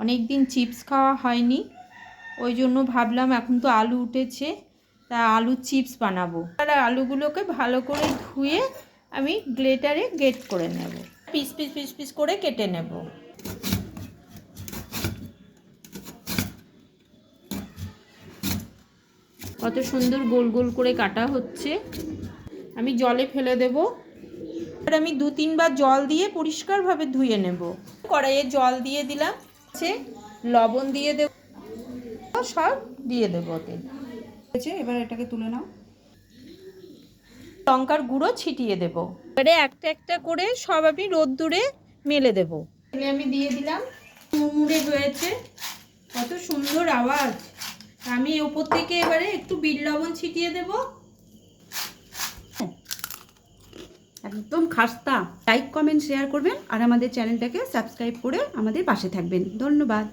অনেক দিন চিপস খাওয়া হয়নি, ওই জন্য ভাবলাম এখন তো আলু উঠেছে, তা আলুর চিপস বানাবো। আর আলুগুলোকে ভালো করে ধুয়ে আমি গ্রেটারে গ্রেট করে নেব, পিস পিস পিস পিস করে কেটে নেব। কত সুন্দর গোল গোল করে কাটা হচ্ছে। আমি জলে ফেলে দেব। আর আমি 2-3 বার জল দিয়ে পরিষ্কারভাবে ধুয়ে নেব। কড়াইয়ে জল দিয়ে দিলাম, লবণ দিয়ে দেব, সব দিয়ে দেবো ওতে। এবার এটাকে তুলে নাও। লঙ্কার গুঁড়ো ছিটিয়ে দেব। এবারে একটা একটা করে সব আমি রোদ্দুরে মেলে দেব। আমি দিয়ে দিলাম, মুড়মুড়ে হয়েছে, কত সুন্দর আওয়াজ। আমি ওপর থেকে এবারে একটু বিট লবণ ছিটিয়ে দেব। একদম খাস্তা। লাইক কমেন্ট শেয়ার করবেন আর আমাদের চ্যানেলটাকে সাবস্ক্রাইব করে আমাদের পাশে থাকবেন। ধন্যবাদ।